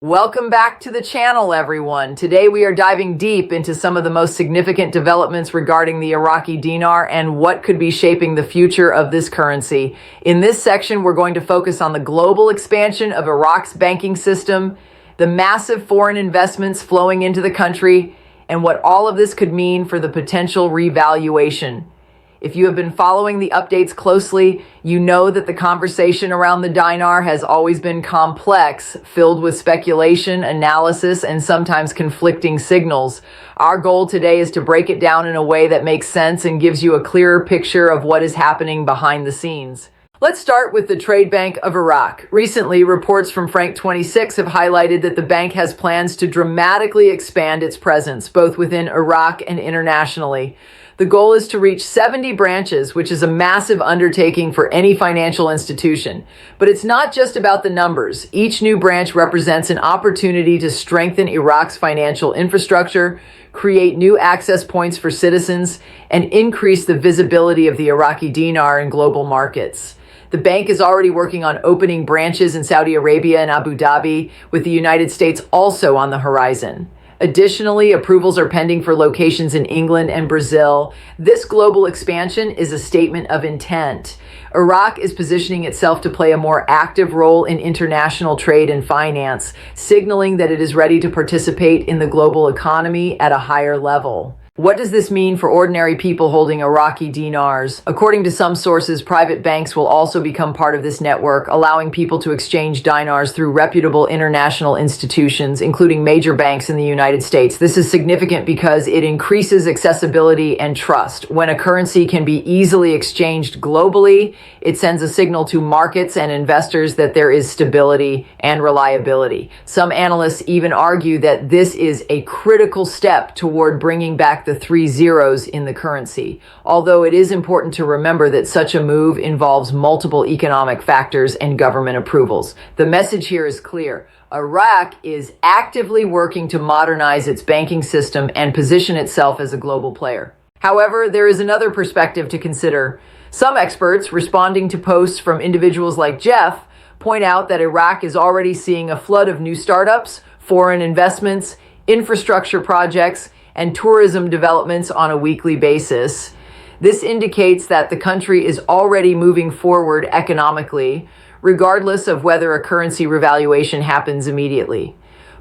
Welcome back to the channel, everyone. Today we are diving deep into some of the most significant developments regarding the Iraqi dinar and what could be shaping the future of this currency. In this section, we're going to focus on the global expansion of Iraq's banking system, the massive foreign investments flowing into the country, and what all of this could mean for the potential revaluation. If you have been following the updates closely, you know that the conversation around the dinar has always been complex, filled with speculation, analysis, and sometimes conflicting signals. Our goal today is to break it down in a way that makes sense and gives you a clearer picture of what is happening behind the scenes. Let's start with the Trade Bank of Iraq. Recently, reports from Frank 26 have highlighted that the bank has plans to dramatically expand its presence, both within Iraq and internationally. The goal is to reach 70 branches, which is a massive undertaking for any financial institution. But it's not just about the numbers. Each new branch represents an opportunity to strengthen Iraq's financial infrastructure, create new access points for citizens, and increase the visibility of the Iraqi dinar in global markets. The bank is already working on opening branches in Saudi Arabia and Abu Dhabi, with the United States also on the horizon. Additionally, approvals are pending for locations in England and Brazil. This global expansion is a statement of intent. Iraq is positioning itself to play a more active role in international trade and finance, signaling that it is ready to participate in the global economy at a higher level. What does this mean for ordinary people holding Iraqi dinars? According to some sources, private banks will also become part of this network, allowing people to exchange dinars through reputable international institutions, including major banks in the United States. This is significant because it increases accessibility and trust. When a currency can be easily exchanged globally, it sends a signal to markets and investors that there is stability and reliability. Some analysts even argue that this is a critical step toward bringing back the 3 zeros in the currency, although it is important to remember that such a move involves multiple economic factors and government approvals. The message here is clear. Iraq is actively working to modernize its banking system and position itself as a global player. However, there is another perspective to consider. Some experts, responding to posts from individuals like Jeff, point out that Iraq is already seeing a flood of new startups, foreign investments, infrastructure projects, and tourism developments on a weekly basis. This indicates that the country is already moving forward economically, regardless of whether a currency revaluation happens immediately.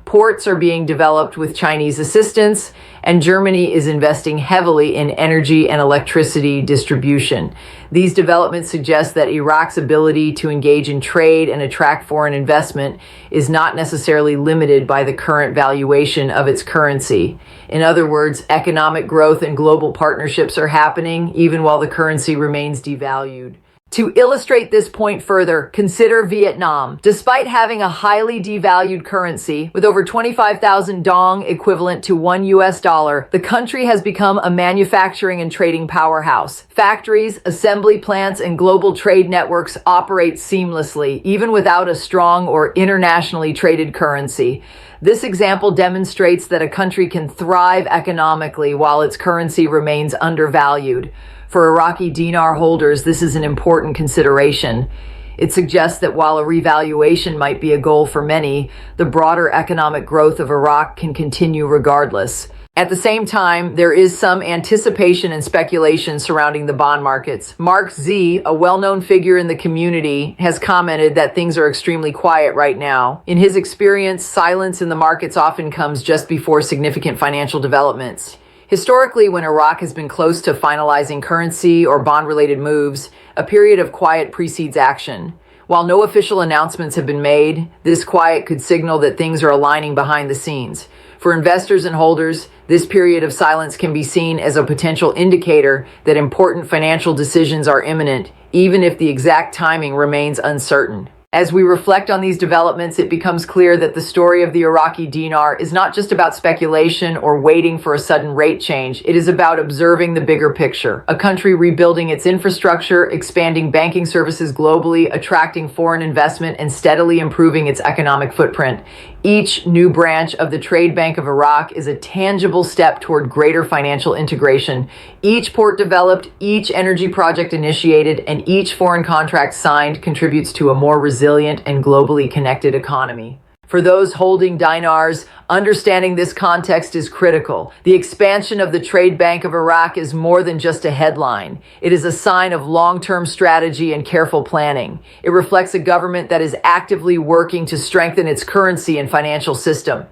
Ports are being developed with Chinese assistance, and Germany is investing heavily in energy and electricity distribution. These developments suggest that Iraq's ability to engage in trade and attract foreign investment is not necessarily limited by the current valuation of its currency. In other words, economic growth and global partnerships are happening even while the currency remains devalued. To illustrate this point further, consider Vietnam. Despite having a highly devalued currency, with over 25,000 dong equivalent to $1, the country has become a manufacturing and trading powerhouse. Factories, assembly plants, and global trade networks operate seamlessly, even without a strong or internationally traded currency. This example demonstrates that a country can thrive economically while its currency remains undervalued. For Iraqi dinar holders, this is an important consideration. It suggests that while a revaluation might be a goal for many, the broader economic growth of Iraq can continue regardless. At the same time, there is some anticipation and speculation surrounding the bond markets. MarkZ, a well-known figure in the community, has commented that things are extremely quiet right now. In his experience, silence in the markets often comes just before significant financial developments. Historically, when Iraq has been close to finalizing currency or bond-related moves, a period of quiet precedes action. While no official announcements have been made, this quiet could signal that things are aligning behind the scenes. For investors and holders, this period of silence can be seen as a potential indicator that important financial decisions are imminent, even if the exact timing remains uncertain. As we reflect on these developments, it becomes clear that the story of the Iraqi dinar is not just about speculation or waiting for a sudden rate change. It is about observing the bigger picture. A country rebuilding its infrastructure, expanding banking services globally, attracting foreign investment, and steadily improving its economic footprint. Each new branch of the Trade Bank of Iraq is a tangible step toward greater financial integration. Each port developed, each energy project initiated, and each foreign contract signed contributes to a more resilient and globally connected economy. For those holding dinars, understanding this context is critical. The expansion of the Trade Bank of Iraq is more than just a headline. It is a sign of long-term strategy and careful planning. It reflects a government that is actively working to strengthen its currency and financial system.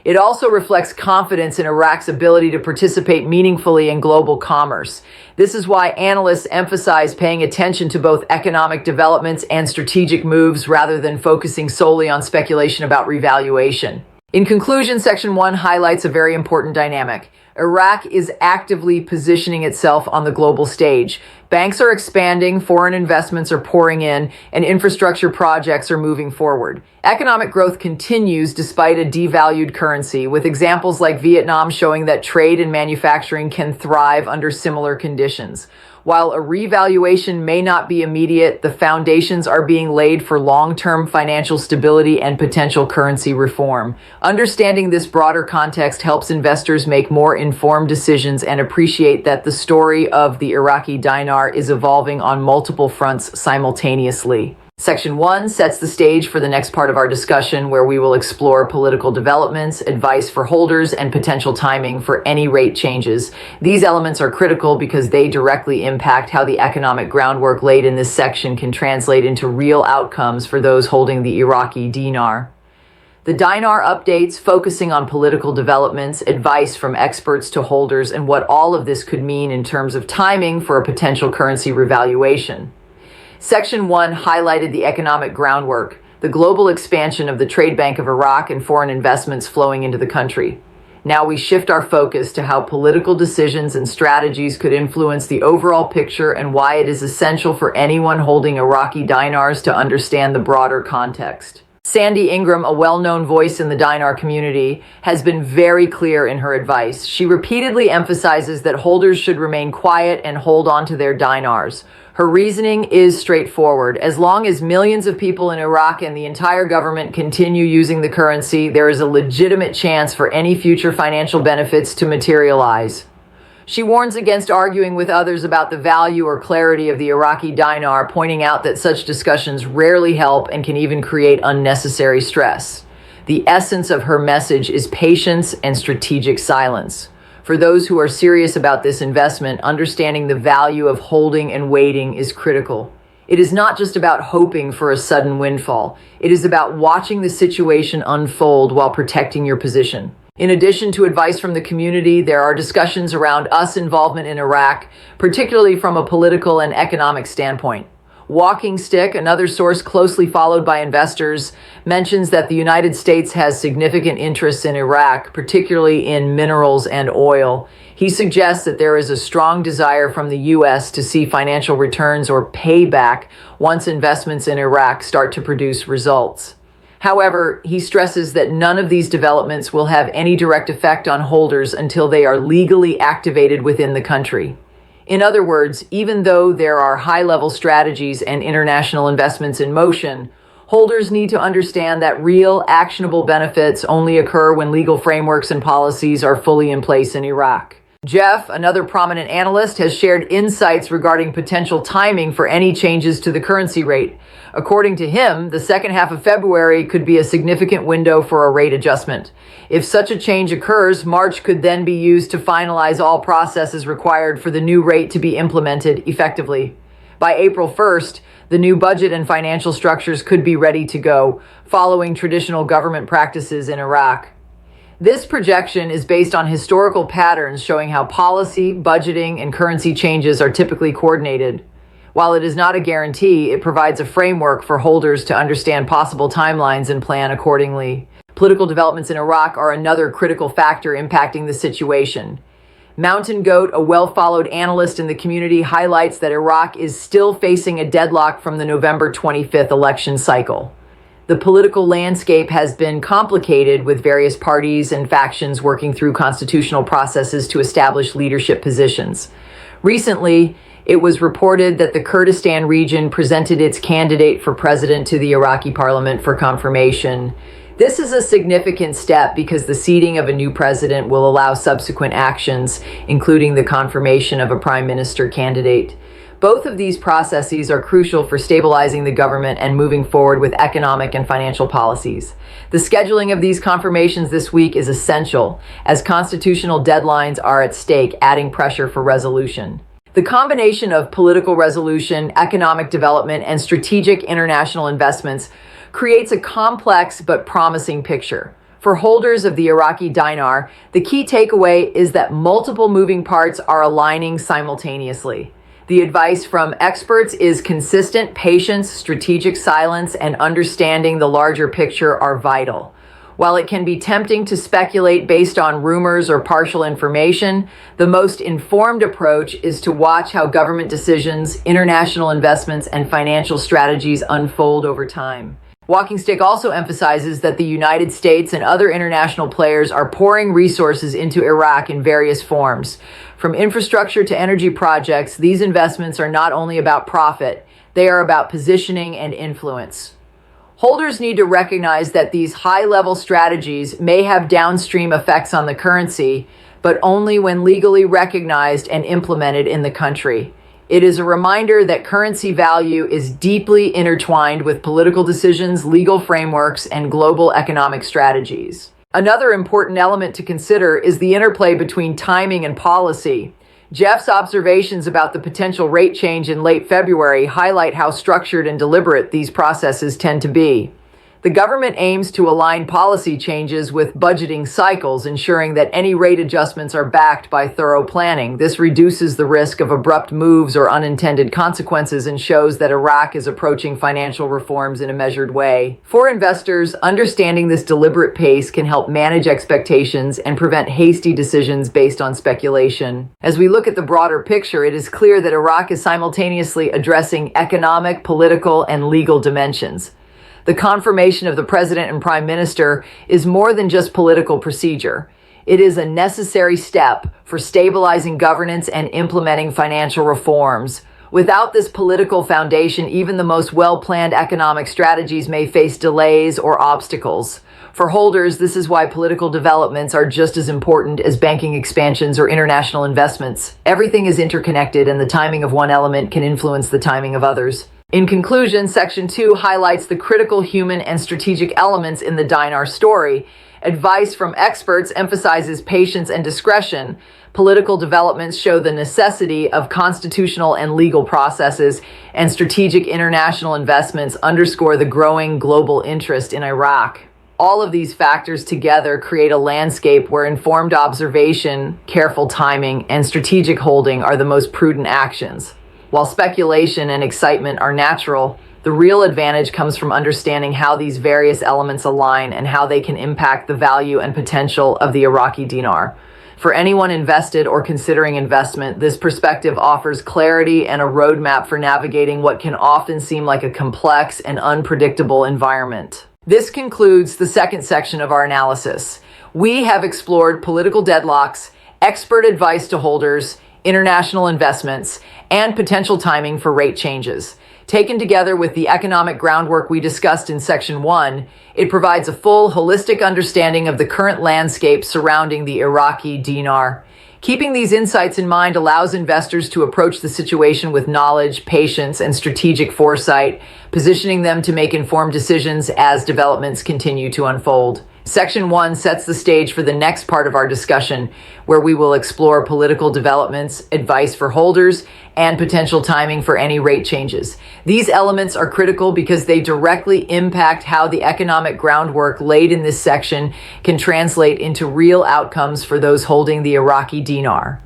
It also reflects confidence in Iraq's ability to participate meaningfully in global commerce. This is why analysts emphasize paying attention to both economic developments and strategic moves rather than focusing solely on speculation about revaluation. In conclusion, Section 1 highlights a very important dynamic. Iraq is actively positioning itself on the global stage. Banks are expanding, foreign investments are pouring in, and infrastructure projects are moving forward. Economic growth continues despite a devalued currency, with examples like Vietnam showing that trade and manufacturing can thrive under similar conditions. While a revaluation may not be immediate, the foundations are being laid for long-term financial stability and potential currency reform. Understanding this broader context helps investors make more informed decisions and appreciate that the story of the Iraqi dinar is evolving on multiple fronts simultaneously. Section 1 sets the stage for the next part of our discussion, where we will explore political developments, advice for holders, and potential timing for any rate changes. These elements are critical because they directly impact how the economic groundwork laid in this section can translate into real outcomes for those holding the Iraqi dinar. The Dinar Updates, focusing on political developments, advice from experts to holders, and what all of this could mean in terms of timing for a potential currency revaluation. Section 1 highlighted the economic groundwork, the global expansion of the Trade Bank of Iraq and foreign investments flowing into the country. Now we shift our focus to how political decisions and strategies could influence the overall picture and why it is essential for anyone holding Iraqi dinars to understand the broader context. Sandy Ingram, a well-known voice in the dinar community, has been very clear in her advice. She repeatedly emphasizes that holders should remain quiet and hold on to their dinars. Her reasoning is straightforward. As long as millions of people in Iraq and the entire government continue using the currency, there is a legitimate chance for any future financial benefits to materialize. She warns against arguing with others about the value or clarity of the Iraqi dinar, pointing out that such discussions rarely help and can even create unnecessary stress. The essence of her message is patience and strategic silence. For those who are serious about this investment, understanding the value of holding and waiting is critical. It is not just about hoping for a sudden windfall. It is about watching the situation unfold while protecting your position. In addition to advice from the community, there are discussions around US involvement in Iraq, particularly from a political and economic standpoint. Walking Stick, another source closely followed by investors, mentions that the United States has significant interests in Iraq, particularly in minerals and oil. He suggests that there is a strong desire from the U.S. to see financial returns or payback once investments in Iraq start to produce results. However, he stresses that none of these developments will have any direct effect on holders until they are legally activated within the country. In other words, even though there are high-level strategies and international investments in motion, holders need to understand that real, actionable benefits only occur when legal frameworks and policies are fully in place in Iraq. Jeff, another prominent analyst, has shared insights regarding potential timing for any changes to the currency rate. According to him, the second half of February could be a significant window for a rate adjustment. If such a change occurs, March could then be used to finalize all processes required for the new rate to be implemented effectively. By April 1st, the new budget and financial structures could be ready to go, following traditional government practices in Iraq. This projection is based on historical patterns showing how policy, budgeting, and currency changes are typically coordinated. While it is not a guarantee, it provides a framework for holders to understand possible timelines and plan accordingly. Political developments in Iraq are another critical factor impacting the situation. Mountain Goat, a well-followed analyst in the community, highlights that Iraq is still facing a deadlock from the November 25th election cycle. The political landscape has been complicated, with various parties and factions working through constitutional processes to establish leadership positions. Recently, it was reported that the Kurdistan region presented its candidate for president to the Iraqi parliament for confirmation. This is a significant step because the seating of a new president will allow subsequent actions, including the confirmation of a prime minister candidate. Both of these processes are crucial for stabilizing the government and moving forward with economic and financial policies. The scheduling of these confirmations this week is essential, as constitutional deadlines are at stake, adding pressure for resolution. The combination of political resolution, economic development, and strategic international investments creates a complex but promising picture. For holders of the Iraqi Dinar, the key takeaway is that multiple moving parts are aligning simultaneously. The advice from experts is consistent patience, strategic silence, and understanding the larger picture are vital. While it can be tempting to speculate based on rumors or partial information, the most informed approach is to watch how government decisions, international investments, and financial strategies unfold over time. Walking Stick also emphasizes that the United States and other international players are pouring resources into Iraq in various forms. From infrastructure to energy projects, these investments are not only about profit, they are about positioning and influence. Holders need to recognize that these high-level strategies may have downstream effects on the currency, but only when legally recognized and implemented in the country. It is a reminder that currency value is deeply intertwined with political decisions, legal frameworks, and global economic strategies. Another important element to consider is the interplay between timing and policy. Jeff's observations about the potential rate change in late February highlight how structured and deliberate these processes tend to be. The government aims to align policy changes with budgeting cycles, ensuring that any rate adjustments are backed by thorough planning. This reduces the risk of abrupt moves or unintended consequences and shows that Iraq is approaching financial reforms in a measured way. For investors, understanding this deliberate pace can help manage expectations and prevent hasty decisions based on speculation. As we look at the broader picture, it is clear that Iraq is simultaneously addressing economic, political, and legal dimensions. The confirmation of the president and prime minister is more than just political procedure. It is a necessary step for stabilizing governance and implementing financial reforms. Without this political foundation, even the most well-planned economic strategies may face delays or obstacles. For holders, this is why political developments are just as important as banking expansions or international investments. Everything is interconnected, and the timing of one element can influence the timing of others. In conclusion, Section 2 highlights the critical human and strategic elements in the Dinar story. Advice from experts emphasizes patience and discretion. Political developments show the necessity of constitutional and legal processes, and strategic international investments underscore the growing global interest in Iraq. All of these factors together create a landscape where informed observation, careful timing, and strategic holding are the most prudent actions. While speculation and excitement are natural, the real advantage comes from understanding how these various elements align and how they can impact the value and potential of the Iraqi dinar. For anyone invested or considering investment, this perspective offers clarity and a roadmap for navigating what can often seem like a complex and unpredictable environment. This concludes the second section of our analysis. We have explored political deadlocks, expert advice to holders, international investments, and potential timing for rate changes. Taken together with the economic groundwork we discussed in Section 1, it provides a full, holistic understanding of the current landscape surrounding the Iraqi dinar. Keeping these insights in mind allows investors to approach the situation with knowledge, patience, and strategic foresight, positioning them to make informed decisions as developments continue to unfold. Section 1 sets the stage for the next part of our discussion, where we will explore political developments, advice for holders, and potential timing for any rate changes. These elements are critical because they directly impact how the economic groundwork laid in this section can translate into real outcomes for those holding the Iraqi dinar.